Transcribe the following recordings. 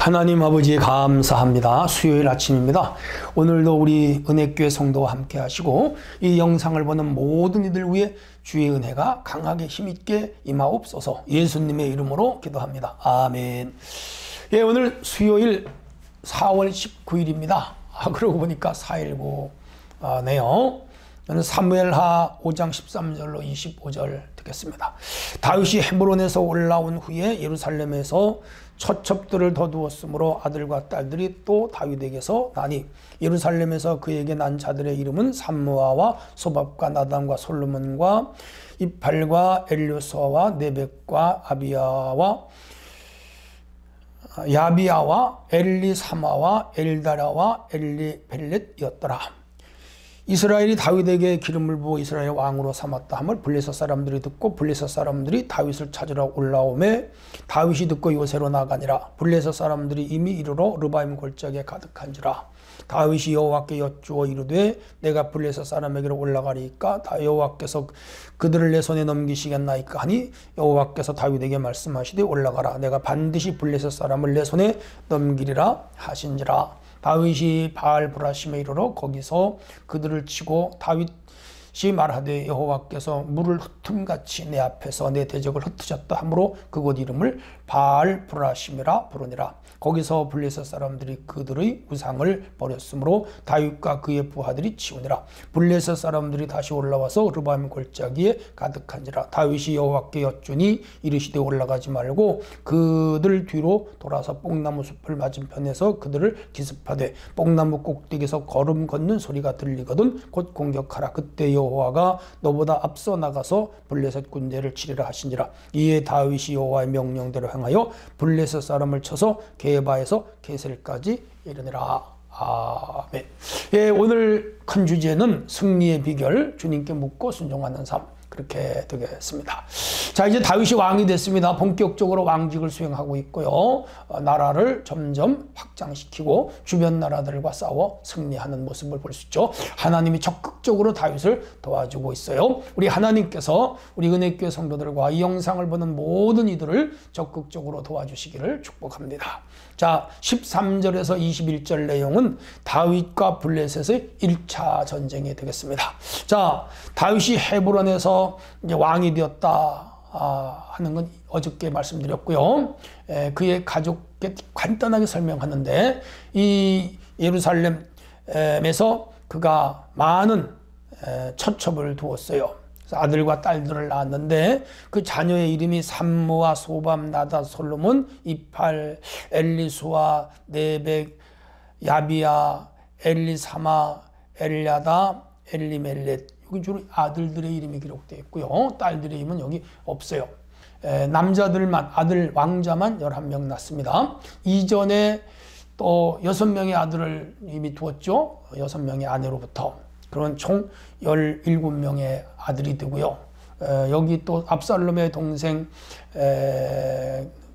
하나님 아버지 감사합니다. 수요일 아침입니다. 오늘도 우리 은혜교회 성도와 함께 하시고 이 영상을 보는 모든 이들 위해 주의 은혜가 강하게 힘있게 임하옵소서. 예수님의 이름으로 기도합니다. 아멘. 예, 오늘 수요일 4월 19일입니다. 그러고 보니까 4.19네요. 저는 사무엘하 5장 13절로 25절 듣겠습니다. 다윗이 헤브론에서 올라온 후에 예루살렘에서 처첩들을 거두었으므로 아들과 딸들이 또 다윗에게서 나니 예루살렘에서 그에게 난 자들의 이름은 삼무아와 소밥과 나단과 솔로몬과 이팔과 엘류수아와 네벡과 아비야와 야비야와 엘리사마와 엘다라와 엘리벨렛이었더라. 이스라엘이 다윗에게 기름을 부어 이스라엘 왕으로 삼았다 함을 블레셋 사람들이 듣고 블레셋 사람들이 다윗을 찾으러 올라오매 다윗이 듣고 요새로 나가니라. 블레셋 사람들이 이미 이르러 르바임 골짜기에 가득한지라. 다윗이 여호와께 여쭈어 이르되 내가 블레셋 사람에게로 올라가리이까 여호와께서 그들을 내 손에 넘기시겠나이까 하니 여호와께서 다윗에게 말씀하시되 올라가라. 내가 반드시 블레셋 사람을 내 손에 넘기리라 하신지라. 다윗이 바알 브라심에 이르러 거기서 그들을 치고 다윗이 말하되 여호와께서 물을 흩음같이 내 앞에서 내 대적을 흩으셨다 하므로 그곳 이름을 바알 브라심이라 부르니라. 거기서 블레셋 사람들이 그들의 우상을 버렸으므로 다윗과 그의 부하들이 치우니라. 블레셋 사람들이 다시 올라와서 르바임 골짜기에 가득한지라. 다윗이 여호와께 여쭈니 이르시되 올라가지 말고 그들 뒤로 돌아서 뽕나무 숲을 맞은편에서 그들을 기습하되 뽕나무 꼭대기에서 걸음 걷는 소리가 들리거든 곧 공격하라. 그때 여호와가 너보다 앞서 나가서 블레셋 군대를 치리라 하신지라. 이에 다윗이 여호와의 명령대로 행하여 블레셋 사람을 쳐서 게바에서 게셀까지 이르니라. 아멘. 예, 오늘 큰 주제는 승리의 비결, 주님께 묻고 순종하는 삶, 그렇게 되겠습니다. 자, 이제 다윗이 왕이 됐습니다. 본격적으로 왕직을 수행하고 있고요. 나라를 점점 확장시키고 주변 나라들과 싸워 승리하는 모습을 볼 수 있죠. 하나님이 적극적으로 다윗을 도와주고 있어요. 우리 하나님께서 우리 은혜교회 성도들과 이 영상을 보는 모든 이들을 적극적으로 도와주시기를 축복합니다. 자, 13절에서 21절 내용은 다윗과 블레셋의 1차 전쟁이 되겠습니다. 자, 다윗이 헤브론에서 이제 왕이 되었다 하는 건 어저께 말씀드렸고요. 그의 가족께 간단하게 설명하는데 이 예루살렘에서 그가 많은 처첩을 두었어요. 아들과 딸들을 낳았는데 그 자녀의 이름이 삼무아, 소밥, 나단, 솔로몬, 이팔, 엘리수아, 네벡, 야비야, 엘리사마, 엘야다, 엘리멜렛. 여기 주로 아들들의 이름이 기록되어 있고요. 딸들의 이름은 여기 없어요. 남자들만, 아들 왕자만 11명 낳습니다. 이전에 또 6명의 아들을 이미 두었죠. 6명의 아내로부터. 그런 총 17명의 아들이 되고요. 여기 또 압살롬의 동생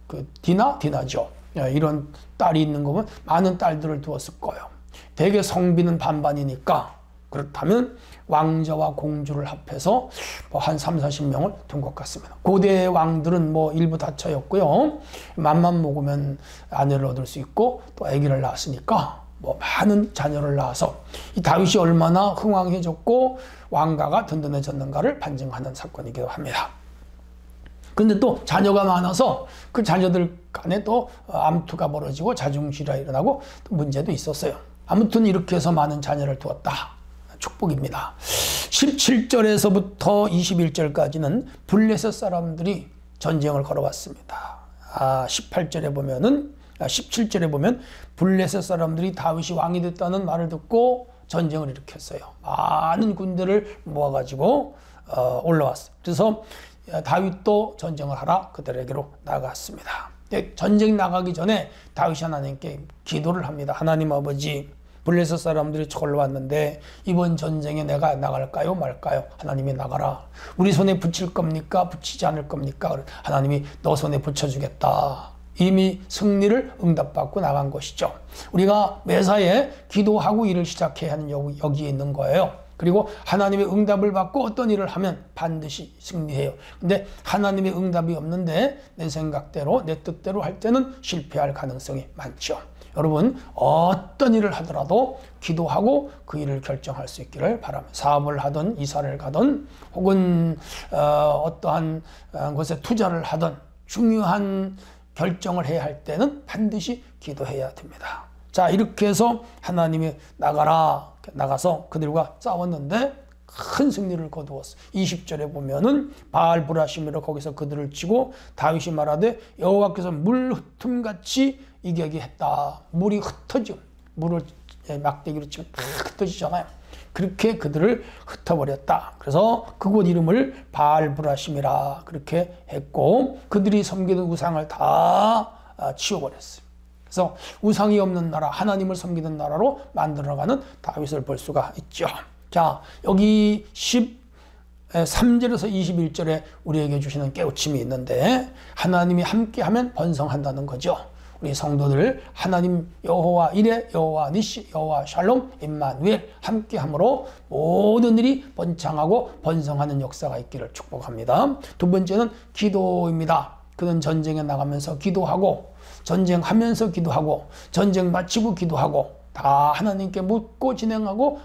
그 디나죠. 이런 딸이 있는 거면 많은 딸들을 두었을 거예요. 대개 성비는 반반이니까 그렇다면 왕자와 공주를 합해서 한 30-40명을 둔 것 같습니다. 고대의 왕들은 일부 다처였고요. 맘만 먹으면 아내를 얻을 수 있고 또 아기를 낳았으니까 많은 자녀를 낳아서 이 다윗이 얼마나 흥왕해졌고 왕가가 든든해졌는가를 반증하는 사건이기도 합니다. 그런데 또 자녀가 많아서 그 자녀들 간에 또 암투가 벌어지고 자중질환이 일어나고 또 문제도 있었어요. 아무튼 이렇게 해서 많은 자녀를 두었다. 축복입니다. 17절에서부터 21절까지는 블레셋 사람들이 전쟁을 걸어왔습니다. 18절에 보면은 17절에 보면 블레셋 사람들이 다윗이 왕이 됐다는 말을 듣고 전쟁을 일으켰어요. 많은 군대를 모아가지고 올라왔어요. 그래서 다윗도 전쟁을 하라 그들에게로 나갔습니다. 전쟁 나가기 전에 다윗이 하나님께 기도를 합니다. 하나님 아버지, 블레셋 사람들이 저걸로 왔는데 이번 전쟁에 내가 나갈까요 말까요? 하나님이 나가라. 우리 손에 붙일 겁니까 붙이지 않을 겁니까? 하나님이 너 손에 붙여주겠다. 이미 승리를 응답받고 나간 것이죠. 우리가 매사에 기도하고 일을 시작해야 하는 여기에 있는 거예요. 그리고 하나님의 응답을 받고 어떤 일을 하면 반드시 승리해요. 근데 하나님의 응답이 없는데 내 생각대로 내 뜻대로 할 때는 실패할 가능성이 많죠. 여러분 어떤 일을 하더라도 기도하고 그 일을 결정할 수 있기를 바랍니다. 사업을 하든 이사를 가든 혹은 어떠한 곳에 투자를 하든 중요한 결정을 해야 할 때는 반드시 기도해야 됩니다. 자, 이렇게 해서 하나님이 나가서 그들과 싸웠는데 큰 승리를 거두었어. 20절에 보면은 바알 브라심으로 거기서 그들을 치고 다윗이 말하되 여호와께서 물 흩음같이 이기게 했다. 물이 흩어져. 물을 막대기로 치면 다 흩어지잖아요. 그렇게 그들을 흩어버렸다. 그래서 그곳 이름을 바알 브라심이라 그렇게 했고 그들이 섬기던 우상을 다 치워버렸어요. 그래서 우상이 없는 나라, 하나님을 섬기는 나라로 만들어가는 다윗을 볼 수가 있죠. 자, 여기 13절에서 21절에 우리에게 주시는 깨우침이 있는데 하나님이 함께하면 번성한다는 거죠. 우리 성도들 하나님 여호와 이레, 여호와 니시, 여호와 샬롬, 임마누엘 함께함으로 모든 일이 번창하고 번성하는 역사가 있기를 축복합니다. 두 번째는 기도입니다. 그는 전쟁에 나가면서 기도하고 전쟁하면서 기도하고 전쟁 마치고 기도하고 다 하나님께 묻고 진행하고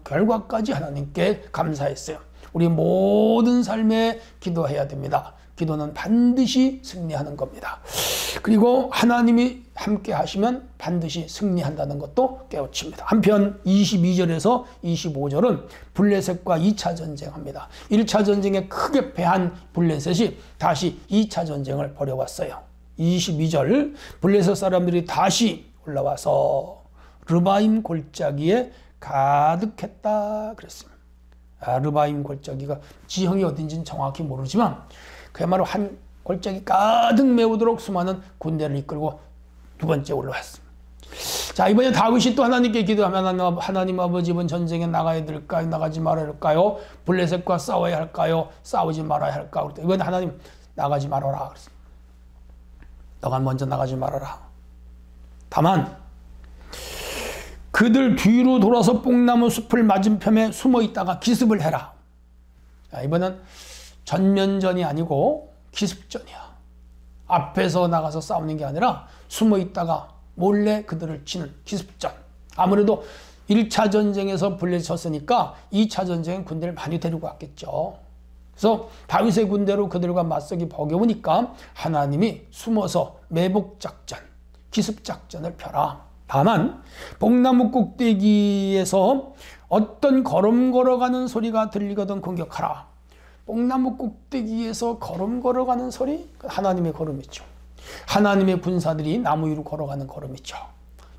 결과까지 하나님께 감사했어요. 우리 모든 삶에 기도해야 됩니다. 기도는 반드시 승리하는 겁니다. 그리고 하나님이 함께 하시면 반드시 승리한다는 것도 깨우칩니다. 한편 22절에서 25절은 블레셋과 2차 전쟁합니다. 1차 전쟁에 크게 패한 블레셋이 다시 2차 전쟁을 벌여왔어요. 22절 블레셋 사람들이 다시 올라와서 르바임 골짜기에 가득했다 그랬습니다. 르바임 골짜기가 지형이 어딘지는 정확히 모르지만 그야말로 한 골짜기 가득 메우도록 수많은 군대를 이끌고 두 번째 올라왔습니다. 자, 이번에 다윗이 또 하나님께 기도하면 하나님 아버지 이번 전쟁에 나가야 될까요? 나가지 말아야 할까요? 블레셋과 싸워야 할까요? 싸우지 말아야 할까요? 이번에 하나님 나가지 말아라 그랬습니다. 너가 먼저 나가지 말아라. 다만 그들 뒤로 돌아서 뽕나무 숲을 맞은편에 숨어 있다가 기습을 해라. 자, 이번엔 전면전이 아니고 기습전이야. 앞에서 나가서 싸우는 게 아니라 숨어 있다가 몰래 그들을 치는 기습전. 아무래도 1차 전쟁에서 블레셋이 졌으니까 2차 전쟁엔 군대를 많이 데리고 왔겠죠. 그래서 다윗의 군대로 그들과 맞서기 버거우니까 하나님이 숨어서 매복작전, 기습작전을 펴라. 다만 뽕나무 꼭대기에서 어떤 걸음 걸어가는 소리가 들리거든 공격하라. 뽕나무 꼭대기에서 걸음 걸어가는 소리? 하나님의 걸음이죠. 하나님의 군사들이 나무 위로 걸어가는 걸음이죠.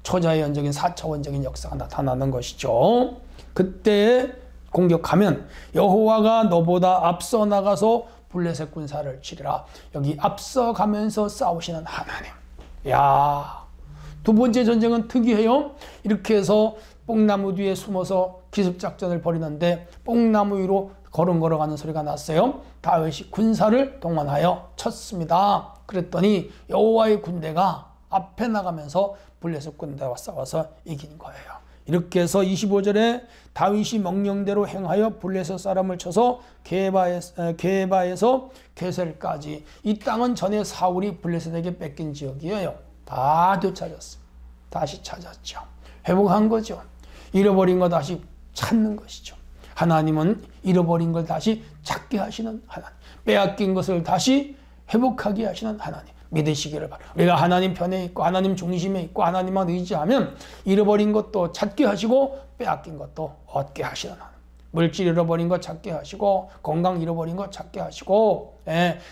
초자연적인 4차원적인 역사가 나타나는 것이죠. 그때 공격하면 여호와가 너보다 앞서 나가서 블레셋 군사를 치리라. 여기 앞서가면서 싸우시는 하나님. 야, 두 번째 전쟁은 특이해요. 이렇게 해서 뽕나무 뒤에 숨어서 기습작전을 벌이는데 뽕나무 위로 걸음 걸어가는 소리가 났어요. 다윗이 군사를 동원하여 쳤습니다. 그랬더니 여호와의 군대가 앞에 나가면서 블레셋 군대와 싸워서 이긴 거예요. 이렇게 해서 25절에 다윗이 명령대로 행하여 블레셋 사람을 쳐서 게바에서 게셀까지, 이 땅은 전에 사울이 블레셋에게 뺏긴 지역이에요. 다 되찾았어요. 다시 찾았죠. 회복한 거죠. 잃어버린 거 다시 찾는 것이죠. 하나님은 잃어버린 걸 다시 찾게 하시는 하나님, 빼앗긴 것을 다시 회복하게 하시는 하나님, 믿으시기를 바랍니다. 우리가 하나님 편에 있고 하나님 중심에 있고 하나님만 의지하면 잃어버린 것도 찾게 하시고 빼앗긴 것도 얻게 하시는 하나님. 물질 잃어버린 거 찾게 하시고 건강 잃어버린 거 찾게 하시고,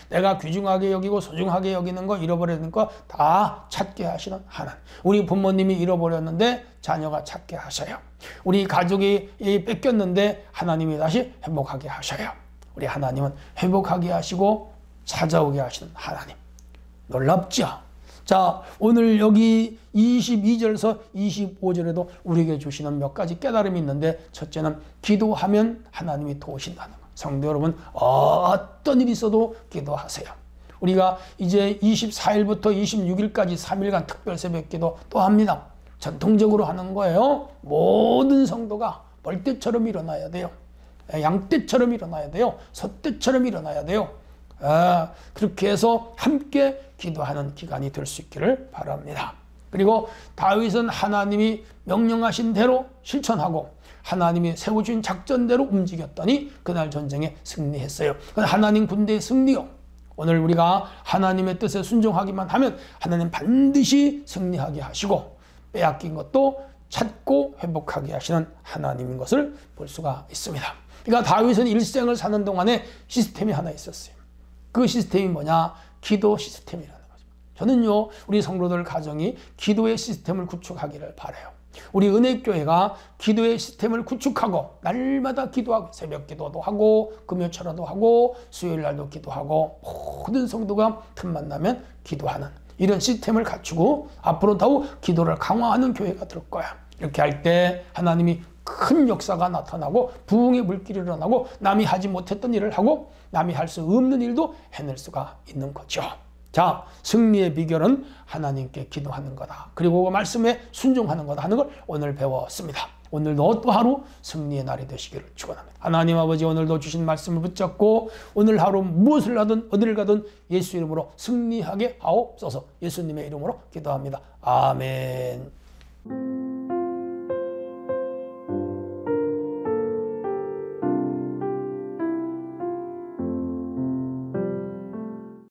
내가 귀중하게 여기고 소중하게 여기는 거 잃어버리는 거 다 찾게 하시는 하나님. 우리 부모님이 잃어버렸는데 자녀가 찾게 하셔요. 우리 가족이 뺏겼는데 하나님이 다시 회복하게 하셔요. 우리 하나님은 회복하게 하시고 찾아오게 하시는 하나님. 놀랍죠? 자, 오늘 여기 22절에서 25절에도 우리에게 주시는 몇 가지 깨달음이 있는데, 첫째는 기도하면 하나님이 도우신다는 것. 성도 여러분, 어떤 일이 있어도 기도하세요. 우리가 이제 24일부터 26일까지 3일간 특별 새벽 기도 또 합니다. 전통적으로 하는 거예요. 모든 성도가 벌떼처럼 일어나야 돼요. 양떼처럼 일어나야 돼요. 소떼처럼 일어나야 돼요. 그렇게 해서 함께 기도하는 기간이 될 수 있기를 바랍니다. 그리고 다윗은 하나님이 명령하신 대로 실천하고 하나님이 세워준 작전대로 움직였더니 그날 전쟁에 승리했어요. 하나님 군대의 승리요. 오늘 우리가 하나님의 뜻에 순종하기만 하면 하나님 반드시 승리하게 하시고 빼앗긴 것도 찾고 회복하게 하시는 하나님인 것을 볼 수가 있습니다. 그러니까 다윗은 일생을 사는 동안에 시스템이 하나 있었어요. 그 시스템이 뭐냐? 기도 시스템이라는 거죠. 저는요, 우리 성도들 가정이 기도의 시스템을 구축하기를 바라요. 우리 은혜교회가 기도의 시스템을 구축하고 날마다 기도하고 새벽 기도도 하고 금요철화도 하고 수요일 날도 기도하고 모든 성도가 틈만 나면 기도하는 이런 시스템을 갖추고 앞으로 더욱 기도를 강화하는 교회가 될 거야. 이렇게 할 때 하나님이 큰 역사가 나타나고 부흥의 물길이 일어나고 남이 하지 못했던 일을 하고 남이 할 수 없는 일도 해낼 수가 있는 거죠. 자, 승리의 비결은 하나님께 기도하는 거다. 그리고 그 말씀에 순종하는 거다 하는 걸 오늘 배웠습니다. 오늘도 또 하루 승리의 날이 되시기를 축원합니다. 하나님 아버지, 오늘도 주신 말씀을 붙잡고 오늘 하루 무엇을 하든 어디를 가든 예수 이름으로 승리하게 하옵소서. 예수님의 이름으로 기도합니다. 아멘.